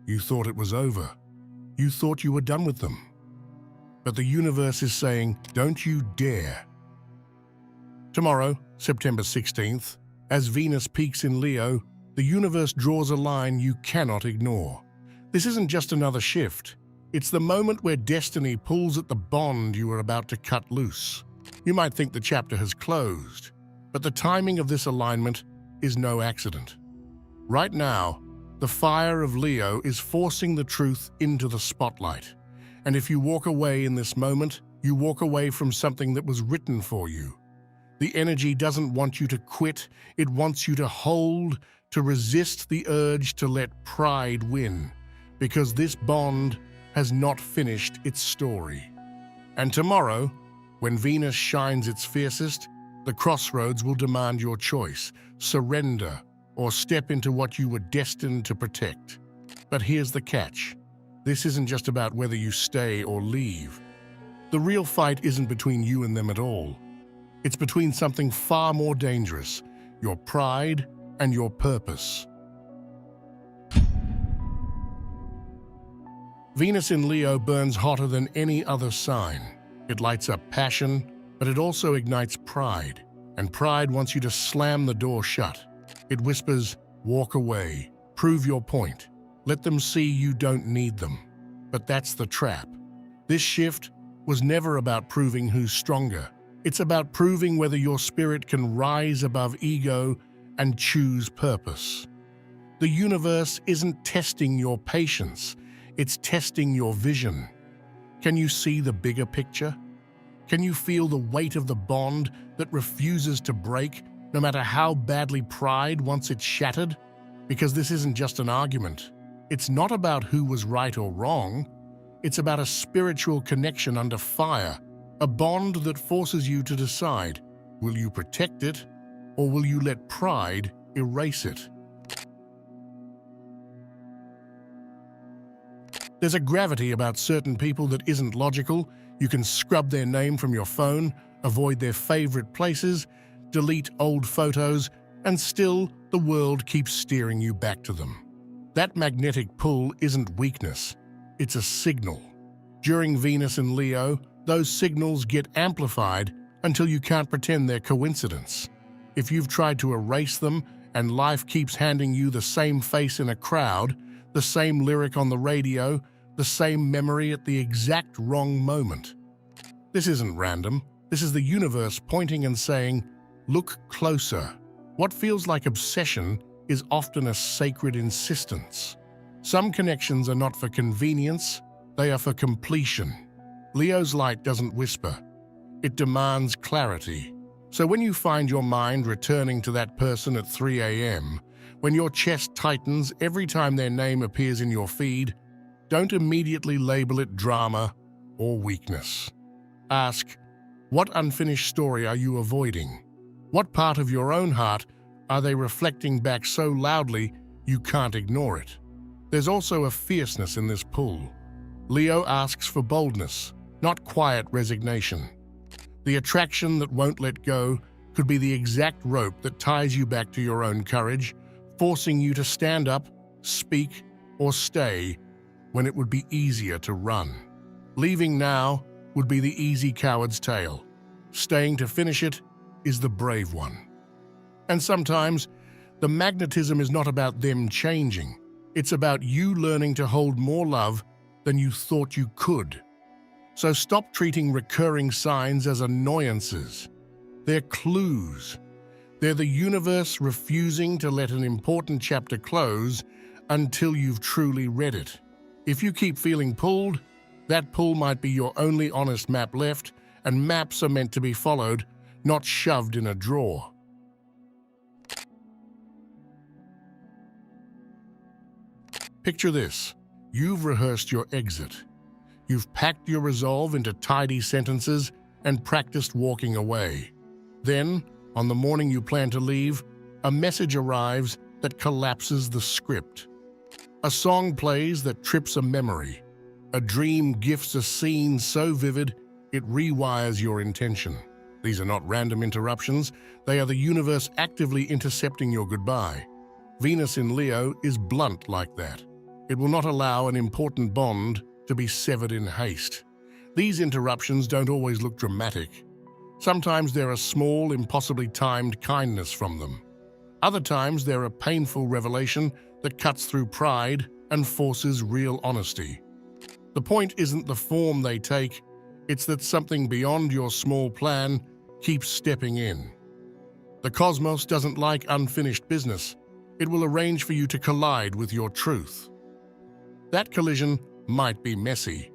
You thought it was over. You thought you were done with them. But the universe is saying, don't you dare. Tomorrow, September 16th, as Venus peaks in Leo, the universe draws a line you cannot ignore. This isn't just another shift. It's the moment where destiny pulls at the bond you are about to cut loose. You might think the chapter has closed, but the timing of this alignment is no accident. Right now, the fire of Leo is forcing the truth into the spotlight. And if you walk away in this moment, you walk away from something that was written for you. The energy doesn't want you to quit, it wants you to hold, to resist the urge to let pride win, because this bond has not finished its story. And tomorrow, when Venus shines its fiercest, the crossroads will demand your choice: surrender or step into what you were destined to protect. But here's the catch. This isn't just about whether you stay or leave. The real fight isn't between you and them at all. It's between something far more dangerous: your pride and your purpose. Venus in Leo burns hotter than any other sign. It lights up passion, but it also ignites pride. And pride wants you to slam the door shut. It whispers, walk away, prove your point. Let them see you don't need them. But that's the trap. This shift was never about proving who's stronger. It's about proving whether your spirit can rise above ego and choose purpose. The universe isn't testing your patience, it's testing your vision. Can you see the bigger picture? Can you feel the weight of the bond that refuses to break, no matter how badly pride wants it shattered? Because this isn't just an argument. It's not about who was right or wrong. It's about a spiritual connection under fire, a bond that forces you to decide, will you protect it or will you let pride erase it? There's a gravity about certain people that isn't logical. You can scrub their name from your phone, avoid their favorite places, delete old photos, and still the world keeps steering you back to them. That magnetic pull isn't weakness, it's a signal. During Venus in Leo, those signals get amplified until you can't pretend they're coincidence. If you've tried to erase them and life keeps handing you the same face in a crowd, the same lyric on the radio, the same memory at the exact wrong moment. This isn't random. This is the universe pointing and saying, look closer. What feels like obsession is often a sacred insistence. Some connections are not for convenience, they are for completion. Leo's light doesn't whisper. It demands clarity. So when you find your mind returning to that person at 3 a.m., when your chest tightens every time their name appears in your feed, don't immediately label it drama or weakness. Ask, what unfinished story are you avoiding? What part of your own heart are they reflecting back so loudly you can't ignore it? There's also a fierceness in this pull. Leo asks for boldness, not quiet resignation. The attraction that won't let go could be the exact rope that ties you back to your own courage, forcing you to stand up, speak, or stay when it would be easier to run. Leaving now would be the easy coward's tale. Staying to finish it is the brave one. And sometimes, the magnetism is not about them changing. It's about you learning to hold more love than you thought you could. So stop treating recurring signs as annoyances. They're clues. They're the universe refusing to let an important chapter close until you've truly read it. If you keep feeling pulled, that pull might be your only honest map left, and maps are meant to be followed, not shoved in a drawer. Picture this. You've rehearsed your exit. You've packed your resolve into tidy sentences and practiced walking away. Then, on the morning you plan to leave, a message arrives that collapses the script. A song plays that trips a memory. A dream gifts a scene so vivid, it rewires your intention. These are not random interruptions, they are the universe actively intercepting your goodbye. Venus in Leo is blunt like that. It will not allow an important bond to be severed in haste. These interruptions don't always look dramatic. Sometimes they're a small, impossibly timed kindness from them. Other times they're a painful revelation that cuts through pride and forces real honesty. The point isn't the form they take, it's that something beyond your small plan keeps stepping in. The cosmos doesn't like unfinished business. It will arrange for you to collide with your truth. That collision might be messy,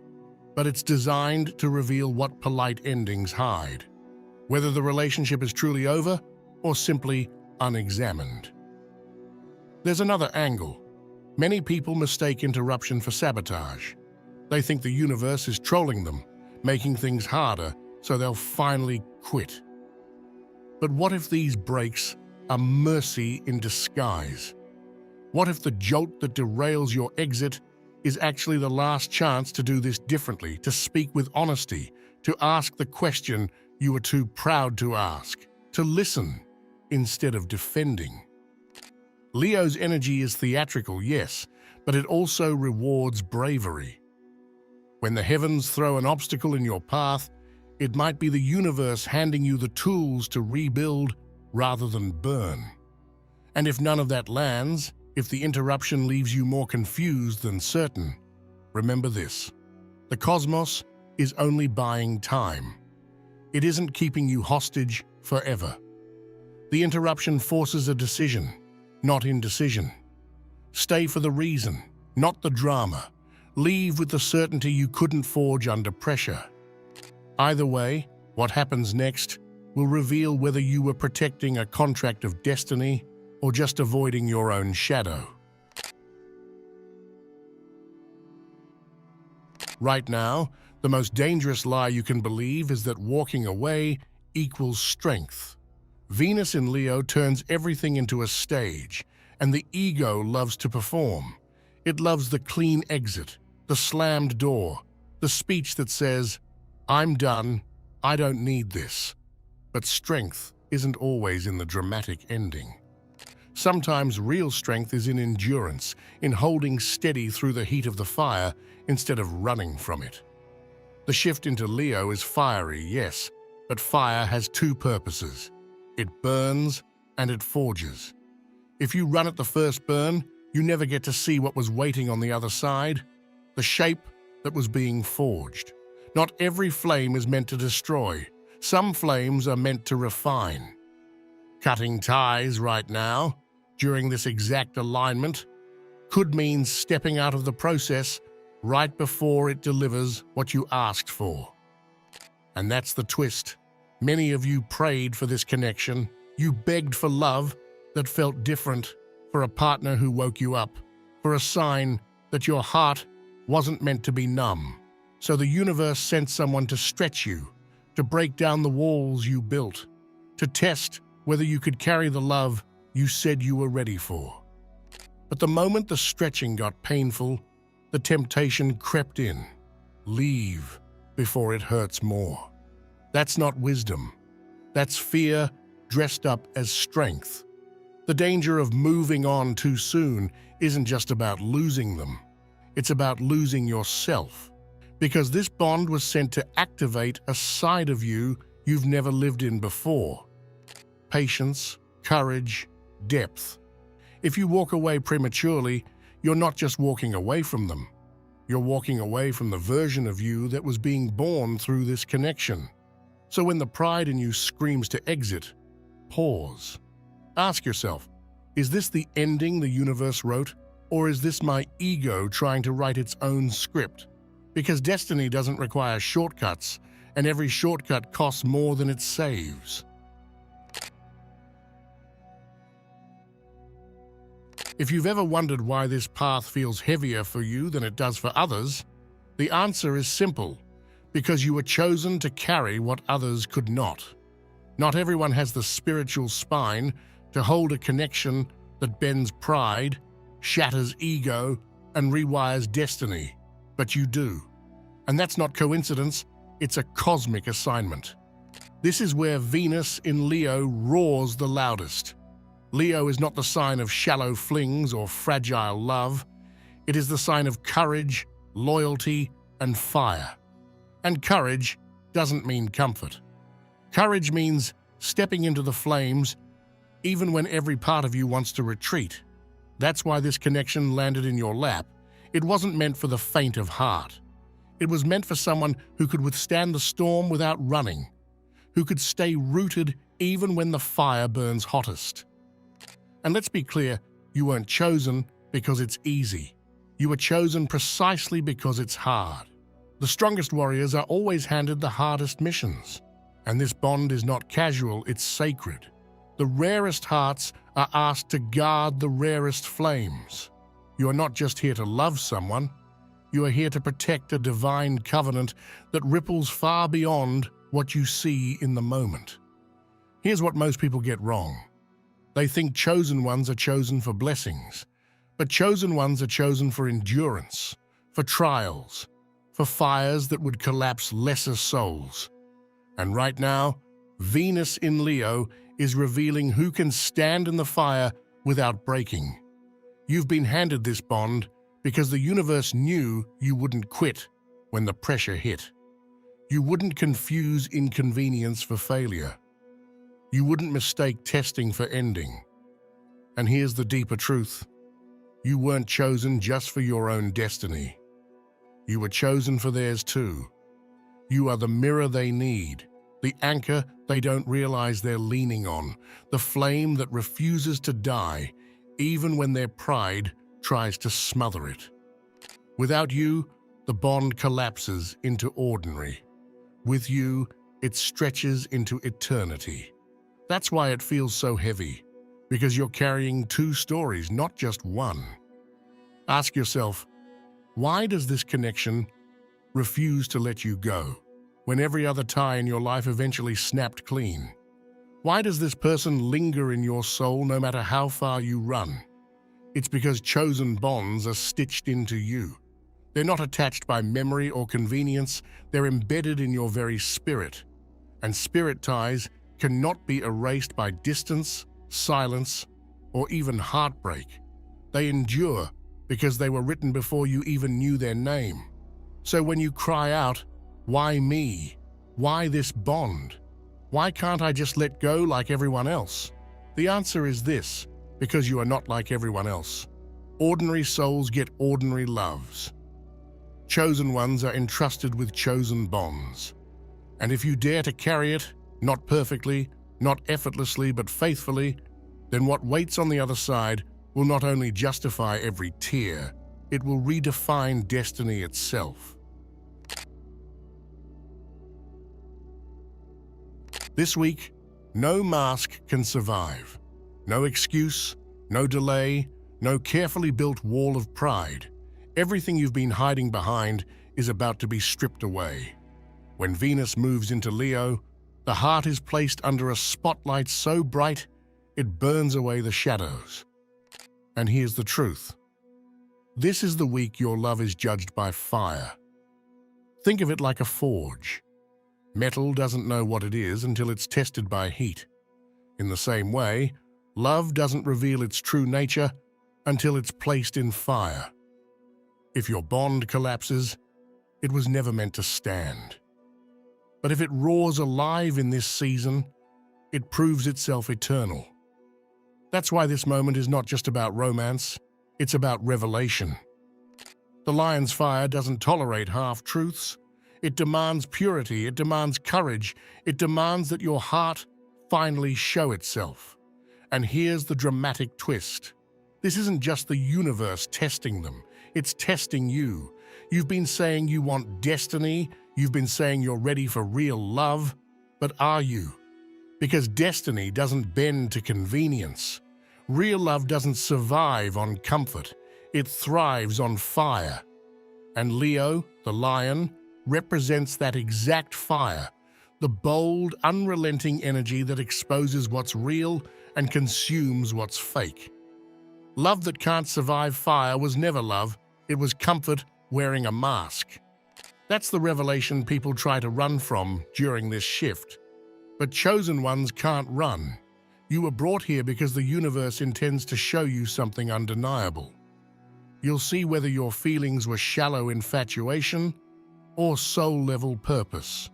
but it's designed to reveal what polite endings hide, whether the relationship is truly over or simply unexamined. There's another angle. Many people mistake interruption for sabotage. They think the universe is trolling them, making things harder so they'll finally quit. But what if these breaks are mercy in disguise? What if the jolt that derails your exit is actually the last chance to do this differently, to speak with honesty, to ask the question you were too proud to ask, to listen instead of defending? Leo's energy is theatrical, yes, but it also rewards bravery. When the heavens throw an obstacle in your path, it might be the universe handing you the tools to rebuild rather than burn. And if none of that lands, if the interruption leaves you more confused than certain, remember this: the cosmos is only buying time. It isn't keeping you hostage forever. The interruption forces a decision, not indecision. Stay for the reason, not the drama. Leave with the certainty you couldn't forge under pressure. Either way, what happens next will reveal whether you were protecting a contract of destiny or just avoiding your own shadow. Right now, the most dangerous lie you can believe is that walking away equals strength. Venus in Leo turns everything into a stage, and the ego loves to perform. It loves the clean exit, the slammed door, the speech that says, "I'm done, I don't need this." But strength isn't always in the dramatic ending. Sometimes real strength is in endurance, in holding steady through the heat of the fire instead of running from it. The shift into Leo is fiery, yes, but fire has two purposes. It burns and it forges. If you run at the first burn, you never get to see what was waiting on the other side, the shape that was being forged. Not every flame is meant to destroy. Some flames are meant to refine. Cutting ties right now, during this exact alignment, could mean stepping out of the process right before it delivers what you asked for. And that's the twist. Many of you prayed for this connection. You begged for love that felt different, for a partner who woke you up, for a sign that your heart wasn't meant to be numb. So the universe sent someone to stretch you, to break down the walls you built, to test whether you could carry the love you said you were ready for. But the moment the stretching got painful, the temptation crept in. Leave before it hurts more. That's not wisdom. That's fear dressed up as strength. The danger of moving on too soon isn't just about losing them. It's about losing yourself. Because this bond was sent to activate a side of you you've never lived in before. Patience, courage, depth. If you walk away prematurely, you're not just walking away from them. You're walking away from the version of you that was being born through this connection. So when the pride in you screams to exit, pause. Ask yourself, is this the ending the universe wrote, or is this my ego trying to write its own script? Because destiny doesn't require shortcuts, and every shortcut costs more than it saves. If you've ever wondered why this path feels heavier for you than it does for others, the answer is simple: because you were chosen to carry what others could not. Not everyone has the spiritual spine to hold a connection that bends pride, shatters ego, and rewires destiny, but you do. And that's not coincidence, it's a cosmic assignment. This is where Venus in Leo roars the loudest. Leo is not the sign of shallow flings or fragile love. It is the sign of courage, loyalty, and fire. And courage doesn't mean comfort. Courage means stepping into the flames even when every part of you wants to retreat. That's why this connection landed in your lap. It wasn't meant for the faint of heart. It was meant for someone who could withstand the storm without running, who could stay rooted even when the fire burns hottest. And let's be clear, you weren't chosen because it's easy. You were chosen precisely because it's hard. The strongest warriors are always handed the hardest missions. And this bond is not casual, it's sacred. The rarest hearts are asked to guard the rarest flames. You are not just here to love someone, you are here to protect a divine covenant that ripples far beyond what you see in the moment. Here's what most people get wrong. They think chosen ones are chosen for blessings, but chosen ones are chosen for endurance, for trials, for fires that would collapse lesser souls. And right now, Venus in Leo is revealing who can stand in the fire without breaking. You've been handed this bond because the universe knew you wouldn't quit when the pressure hit. You wouldn't confuse inconvenience for failure. You wouldn't mistake testing for ending. And here's the deeper truth. You weren't chosen just for your own destiny. You were chosen for theirs too. You are the mirror they need, the anchor they don't realize they're leaning on, the flame that refuses to die, even when their pride tries to smother it. Without you, the bond collapses into ordinary. With you, it stretches into eternity. That's why it feels so heavy, because you're carrying two stories, not just one. Ask yourself, why does this connection refuse to let you go when every other tie in your life eventually snapped clean? Why does this person linger in your soul no matter how far you run? It's because chosen bonds are stitched into you. They're not attached by memory or convenience, they're embedded in your very spirit. And spirit ties cannot be erased by distance, silence, or even heartbreak. They endure because they were written before you even knew their name. So when you cry out, "Why me? Why this bond? Why can't I just let go like everyone else?" The answer is this: because you are not like everyone else. Ordinary souls get ordinary loves. Chosen ones are entrusted with chosen bonds. And if you dare to carry it, not perfectly, not effortlessly, but faithfully, then what waits on the other side will not only justify every tear, it will redefine destiny itself. This week, no mask can survive. No excuse, no delay, no carefully built wall of pride. Everything you've been hiding behind is about to be stripped away. When Venus moves into Leo, the heart is placed under a spotlight so bright it burns away the shadows. And here's the truth. This is the week your love is judged by fire. Think of it like a forge. Metal doesn't know what it is until it's tested by heat. In the same way, love doesn't reveal its true nature until it's placed in fire. If your bond collapses, it was never meant to stand. But if it roars alive in this season, it proves itself eternal. That's why this moment is not just about romance, it's about revelation. The lion's fire doesn't tolerate half-truths. It demands purity, it demands courage, it demands that your heart finally show itself. And here's the dramatic twist. This isn't just the universe testing them, it's testing you. You've been saying you want destiny, you've been saying you're ready for real love, but are you? Because destiny doesn't bend to convenience. Real love doesn't survive on comfort, it thrives on fire. And Leo, the lion, represents that exact fire, the bold, unrelenting energy that exposes what's real and consumes what's fake. Love that can't survive fire was never love, it was comfort wearing a mask. That's the revelation people try to run from during this shift. But chosen ones can't run. You were brought here because the universe intends to show you something undeniable. You'll see whether your feelings were shallow infatuation or soul-level purpose.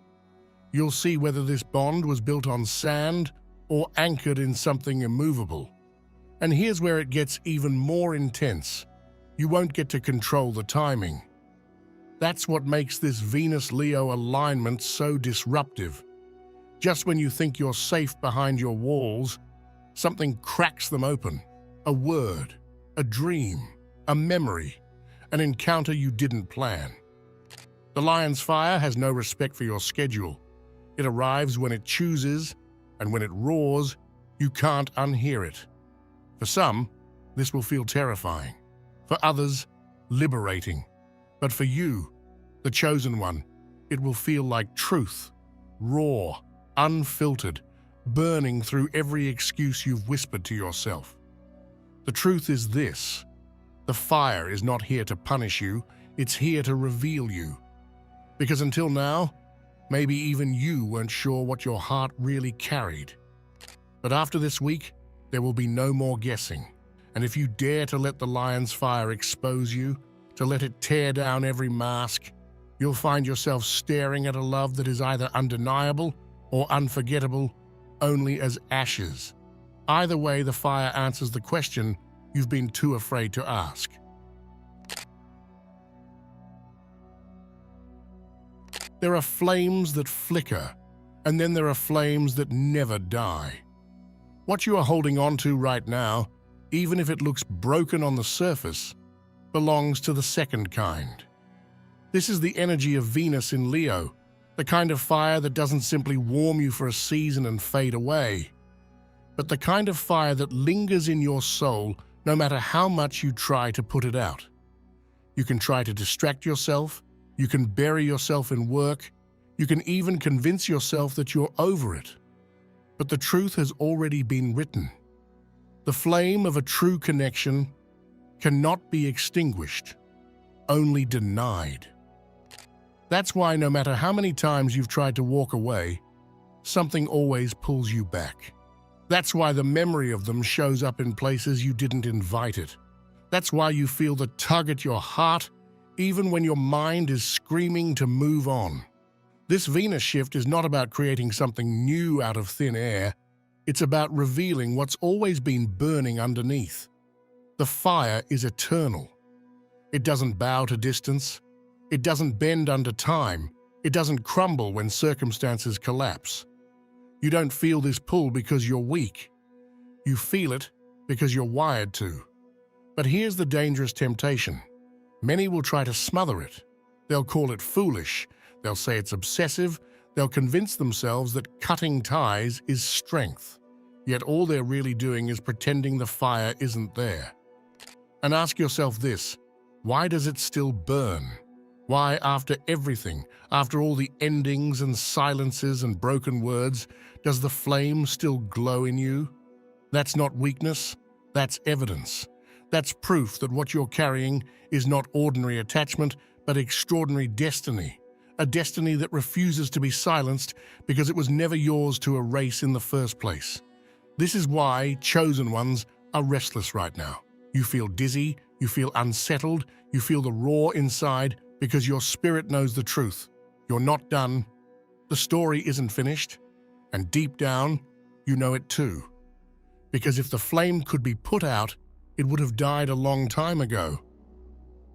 You'll see whether this bond was built on sand or anchored in something immovable. And here's where it gets even more intense. You won't get to control the timing. That's what makes this Venus-Leo alignment so disruptive. Just when you think you're safe behind your walls, something cracks them open. A word, a dream, a memory, an encounter you didn't plan. The lion's fire has no respect for your schedule. It arrives when it chooses, and when it roars, you can't unhear it. For some, this will feel terrifying. For others, liberating. But for you, the chosen one, it will feel like truth, raw, unfiltered, burning through every excuse you've whispered to yourself. The truth is this: the fire is not here to punish you, it's here to reveal you. Because until now, maybe even you weren't sure what your heart really carried. But after this week, there will be no more guessing. And if you dare to let the lion's fire expose you, to let it tear down every mask, you'll find yourself staring at a love that is either undeniable or unforgettable, only as ashes. Either way, the fire answers the question you've been too afraid to ask. There are flames that flicker, and then there are flames that never die. What you are holding on to right now, even if it looks broken on the surface, belongs to the second kind. This is the energy of Venus in Leo, the kind of fire that doesn't simply warm you for a season and fade away, but the kind of fire that lingers in your soul no matter how much you try to put it out. You can try to distract yourself, you can bury yourself in work, you can even convince yourself that you're over it. But the truth has already been written. The flame of a true connection cannot be extinguished, only denied. That's why no matter how many times you've tried to walk away, something always pulls you back. That's why the memory of them shows up in places you didn't invite it. That's why you feel the tug at your heart, even when your mind is screaming to move on. This Venus shift is not about creating something new out of thin air. It's about revealing what's always been burning underneath. The fire is eternal. It doesn't bow to distance. It doesn't bend under time. It doesn't crumble when circumstances collapse. You don't feel this pull because you're weak. You feel it because you're wired to. But here's the dangerous temptation. Many will try to smother it. They'll call it foolish. They'll say it's obsessive. They'll convince themselves that cutting ties is strength. Yet all they're really doing is pretending the fire isn't there. And ask yourself this: why does it still burn? Why, after everything, after all the endings and silences and broken words, does the flame still glow in you? That's not weakness, that's evidence. That's proof that what you're carrying is not ordinary attachment, but extraordinary destiny. A destiny that refuses to be silenced because it was never yours to erase in the first place. This is why chosen ones are restless right now. You feel dizzy, you feel unsettled, you feel the roar inside because your spirit knows the truth. You're not done. The story isn't finished. And deep down, you know it too. Because if the flame could be put out, it would have died a long time ago.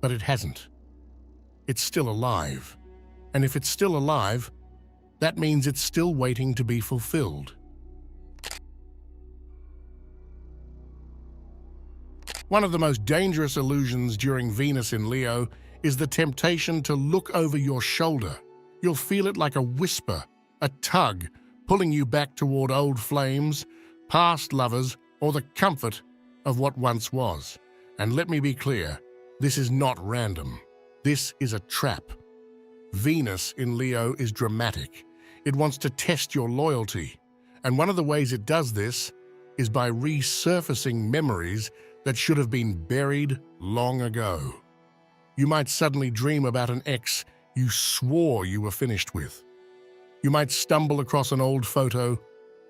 But it hasn't. It's still alive. And if it's still alive, that means it's still waiting to be fulfilled. One of the most dangerous illusions during Venus in Leo is the temptation to look over your shoulder. You'll feel it like a whisper, a tug, pulling you back toward old flames, past lovers, or the comfort of what once was. And let me be clear, this is not random. This is a trap. Venus in Leo is dramatic. It wants to test your loyalty. And one of the ways it does this is by resurfacing memories that should have been buried long ago. You might suddenly dream about an ex you swore you were finished with. You might stumble across an old photo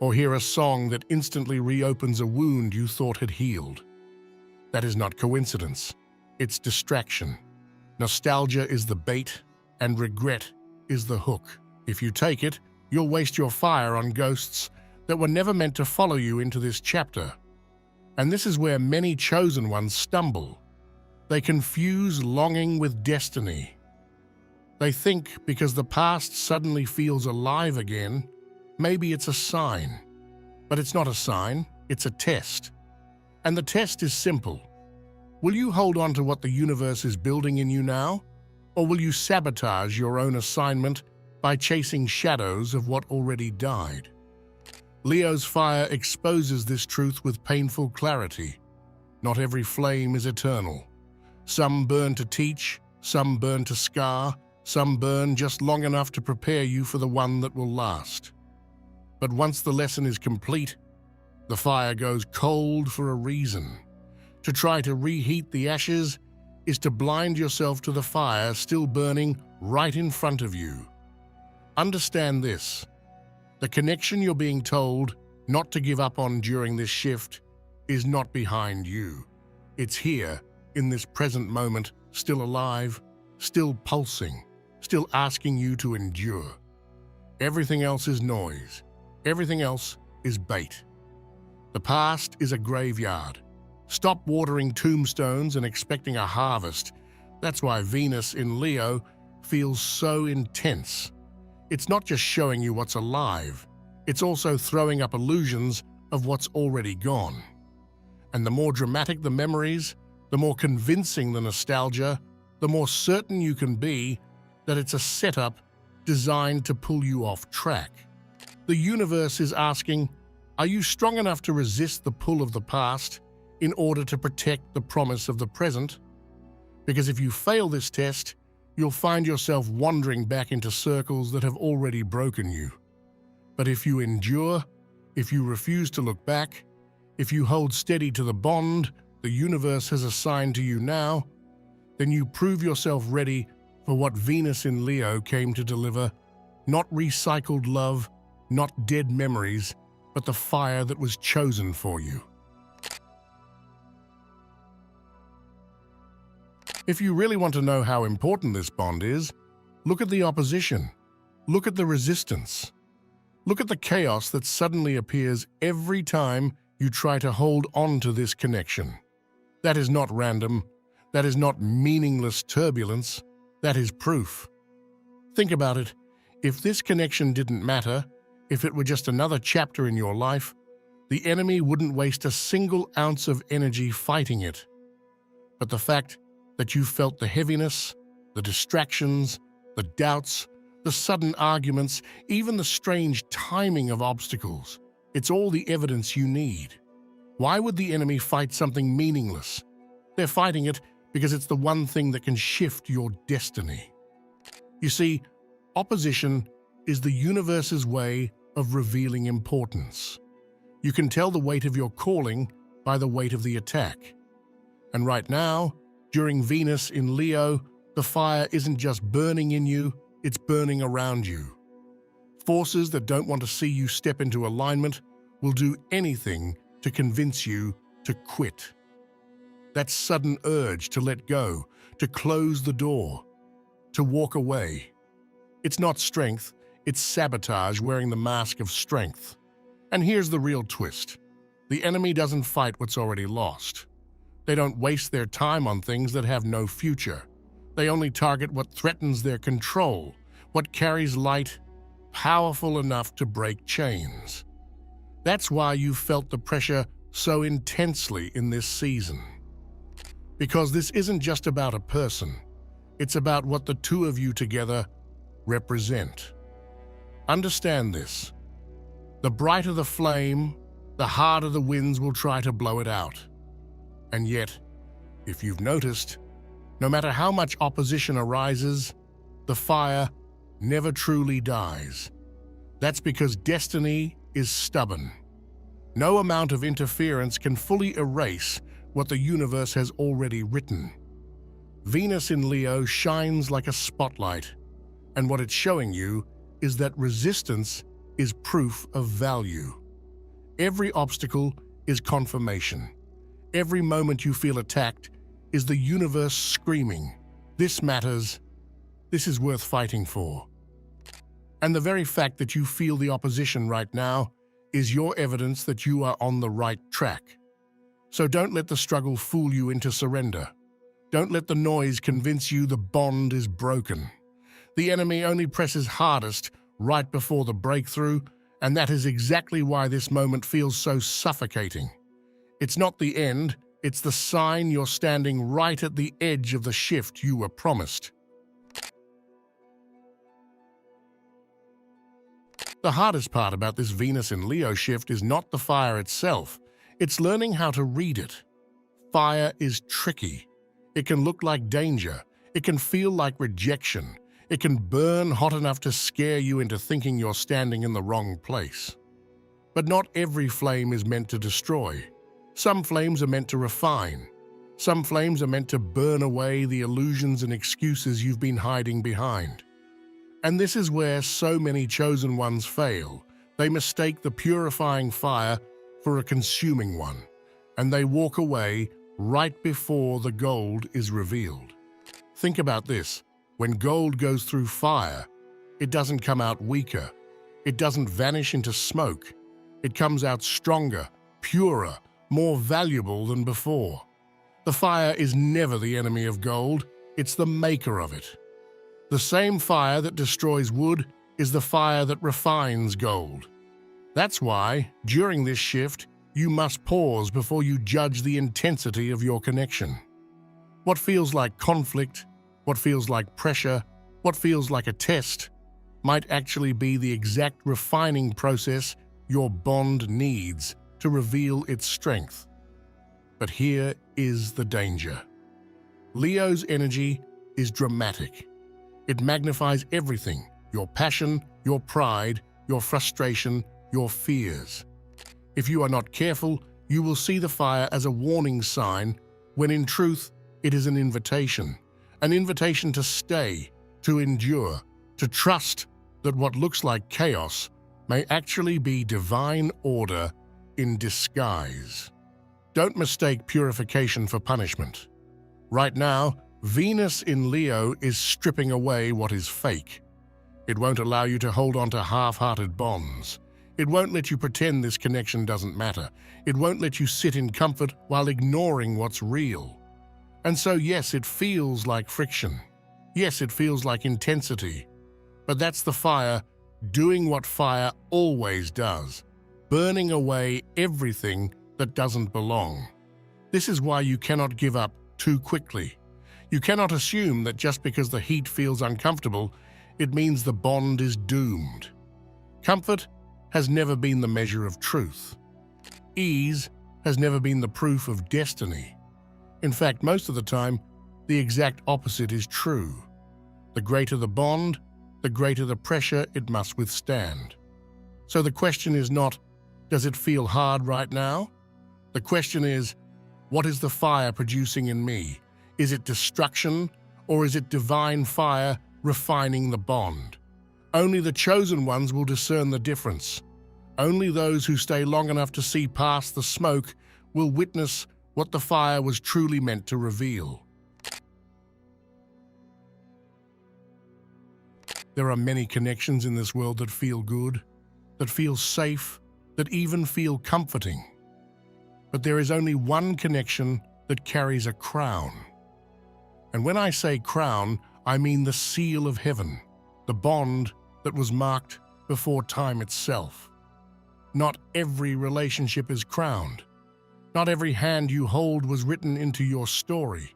or hear a song that instantly reopens a wound you thought had healed. That is not coincidence. It's distraction. Nostalgia is the bait, and regret is the hook. If you take it, you'll waste your fire on ghosts that were never meant to follow you into this chapter. And this is where many chosen ones stumble. They confuse longing with destiny. They think because the past suddenly feels alive again, maybe it's a sign. But it's not a sign, it's a test. And the test is simple. Will you hold on to what the universe is building in you now? Or will you sabotage your own assignment by chasing shadows of what already died? Leo's fire exposes this truth with painful clarity. Not every flame is eternal. Some burn to teach, some burn to scar, some burn just long enough to prepare you for the one that will last. But once the lesson is complete, the fire goes cold for a reason. To try to reheat the ashes is to blind yourself to the fire still burning right in front of you. Understand this. The connection you're being told not to give up on during this shift is not behind you. It's here, in this present moment, still alive, still pulsing, still asking you to endure. Everything else is noise. Everything else is bait. The past is a graveyard. Stop watering tombstones and expecting a harvest. That's why Venus in Leo feels so intense. It's not just showing you what's alive, it's also throwing up illusions of what's already gone. And the more dramatic the memories, the more convincing the nostalgia, the more certain you can be that it's a setup designed to pull you off track. The universe is asking, are you strong enough to resist the pull of the past in order to protect the promise of the present? Because if you fail this test, you'll find yourself wandering back into circles that have already broken you. But if you endure, if you refuse to look back, if you hold steady to the bond the universe has assigned to you now, then you prove yourself ready for what Venus in Leo came to deliver, not recycled love, not dead memories, but the fire that was chosen for you. If you really want to know how important this bond is, look at the opposition. Look at the resistance. Look at the chaos that suddenly appears every time you try to hold on to this connection. That is not random. That is not meaningless turbulence. That is proof. Think about it. If this connection didn't matter, if it were just another chapter in your life, the enemy wouldn't waste a single ounce of energy fighting it. But the fact that you felt the heaviness, the distractions, the doubts, the sudden arguments, even the strange timing of obstacles, it's all the evidence you need. Why would the enemy fight something meaningless? They're fighting it because it's the one thing that can shift your destiny. You see, opposition is the universe's way of revealing importance. You can tell the weight of your calling by the weight of the attack. And right now, during Venus in Leo, the fire isn't just burning in you, it's burning around you. Forces that don't want to see you step into alignment will do anything to convince you to quit. That sudden urge to let go, to close the door, to walk away. It's not strength, it's sabotage wearing the mask of strength. And here's the real twist. The enemy doesn't fight what's already lost. They don't waste their time on things that have no future. They only target what threatens their control, what carries light, powerful enough to break chains. That's why you felt the pressure so intensely in this season. Because this isn't just about a person, it's about what the two of you together represent. Understand this. The brighter the flame, the harder the winds will try to blow it out. And yet, if you've noticed, no matter how much opposition arises, the fire never truly dies. That's because destiny is stubborn. No amount of interference can fully erase what the universe has already written. Venus in Leo shines like a spotlight, and what it's showing you is that resistance is proof of value. Every obstacle is confirmation. Every moment you feel attacked is the universe screaming, "This matters, this is worth fighting for." And the very fact that you feel the opposition right now is your evidence that you are on the right track. So don't let the struggle fool you into surrender. Don't let the noise convince you the bond is broken. The enemy only presses hardest right before the breakthrough, and that is exactly why this moment feels so suffocating. It's not the end, it's the sign you're standing right at the edge of the shift you were promised. The hardest part about this Venus in Leo shift is not the fire itself, it's learning how to read it. Fire is tricky. It can look like danger, it can feel like rejection, it can burn hot enough to scare you into thinking you're standing in the wrong place. But not every flame is meant to destroy. Some flames are meant to refine. Some flames are meant to burn away the illusions and excuses you've been hiding behind. And this is where so many chosen ones fail. They mistake the purifying fire for a consuming one, and they walk away right before the gold is revealed. Think about this. When gold goes through fire, it doesn't come out weaker. It doesn't vanish into smoke. It comes out stronger, purer, more valuable than before. The fire is never the enemy of gold, it's the maker of it. The same fire that destroys wood is the fire that refines gold. That's why, during this shift, you must pause before you judge the intensity of your connection. What feels like conflict, what feels like pressure, what feels like a test, might actually be the exact refining process your bond needs to reveal its strength. But here is the danger. Leo's energy is dramatic. It magnifies everything: your passion, your pride, your frustration, your fears. If you are not careful, you will see the fire as a warning sign, when in truth, it is an invitation to stay, to endure, to trust that what looks like chaos may actually be divine order in disguise. Don't mistake purification for punishment. Right now, Venus in Leo is stripping away what is fake. It won't allow you to hold on to half-hearted bonds. It won't let you pretend this connection doesn't matter. It won't let you sit in comfort while ignoring what's real. And so yes, it feels like friction. Yes, it feels like intensity. But that's the fire doing what fire always does, burning away everything that doesn't belong. This is why you cannot give up too quickly. You cannot assume that just because the heat feels uncomfortable, it means the bond is doomed. Comfort has never been the measure of truth. Ease has never been the proof of destiny. In fact, most of the time, the exact opposite is true. The greater the bond, the greater the pressure it must withstand. So the question is not, does it feel hard right now? The question is, what is the fire producing in me? Is it destruction, or is it divine fire refining the bond? Only the chosen ones will discern the difference. Only those who stay long enough to see past the smoke will witness what the fire was truly meant to reveal. There are many connections in this world that feel good, that feel safe, that even feel comforting. But there is only one connection that carries a crown. And when I say crown, I mean the seal of heaven, the bond that was marked before time itself. Not every relationship is crowned. Not every hand you hold was written into your story.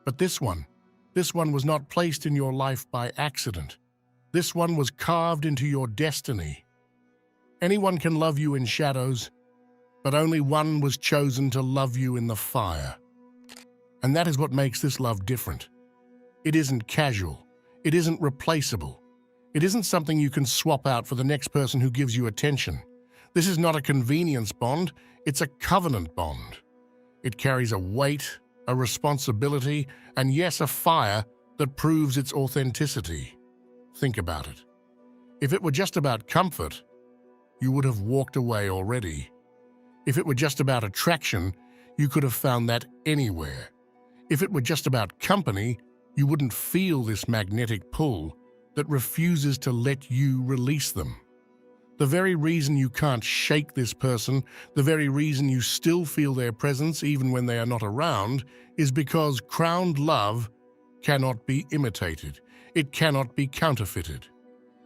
But this one was not placed in your life by accident. This one was carved into your destiny. Anyone can love you in shadows, but only one was chosen to love you in the fire. And that is what makes this love different. It isn't casual. It isn't replaceable. It isn't something you can swap out for the next person who gives you attention. This is not a convenience bond, it's a covenant bond. It carries a weight, a responsibility, and yes, a fire that proves its authenticity. Think about it. If it were just about comfort, you would have walked away already. If it were just about attraction, you could have found that anywhere. If it were just about company, you wouldn't feel this magnetic pull that refuses to let you release them. The very reason you can't shake this person, the very reason you still feel their presence even when they are not around, is because crowned love cannot be imitated. It cannot be counterfeited.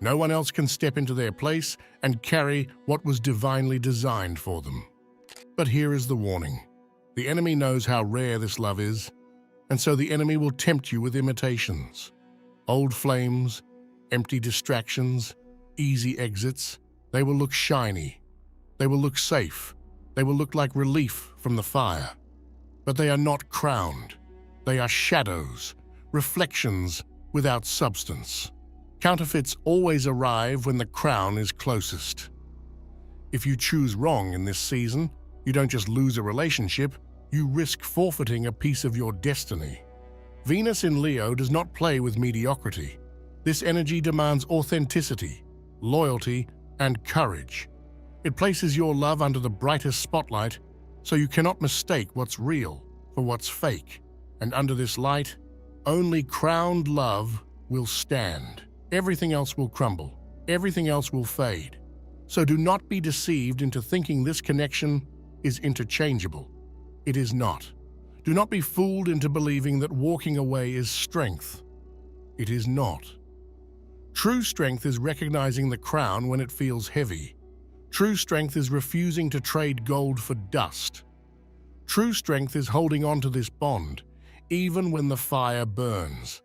No one else can step into their place and carry what was divinely designed for them. But here is the warning. The enemy knows how rare this love is, and so the enemy will tempt you with imitations. Old flames, empty distractions, easy exits. They will look shiny. They will look safe. They will look like relief from the fire. But they are not crowned. They are shadows, reflections without substance. Counterfeits always arrive when the crown is closest. If you choose wrong in this season, you don't just lose a relationship, you risk forfeiting a piece of your destiny. Venus in Leo does not play with mediocrity. This energy demands authenticity, loyalty, and courage. It places your love under the brightest spotlight, so you cannot mistake what's real for what's fake. And under this light, only crowned love will stand. Everything else will crumble. Everything else will fade. So do not be deceived into thinking this connection is interchangeable. It is not. Do not be fooled into believing that walking away is strength. It is not. True strength is recognizing the crown when it feels heavy. True strength is refusing to trade gold for dust. True strength is holding on to this bond, even when the fire burns.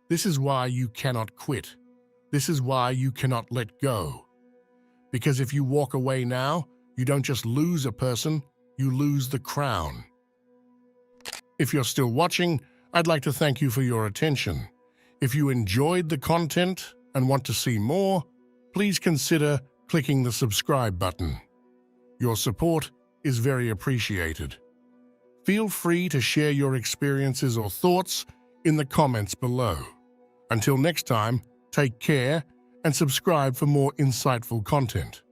This is why you cannot quit. This is why you cannot let go. Because if you walk away now, you don't just lose a person, you lose the crown. If you're still watching, I'd like to thank you for your attention. If you enjoyed the content and want to see more, please consider clicking the subscribe button. Your support is very appreciated. Feel free to share your experiences or thoughts in the comments below. Until next time, take care and subscribe for more insightful content.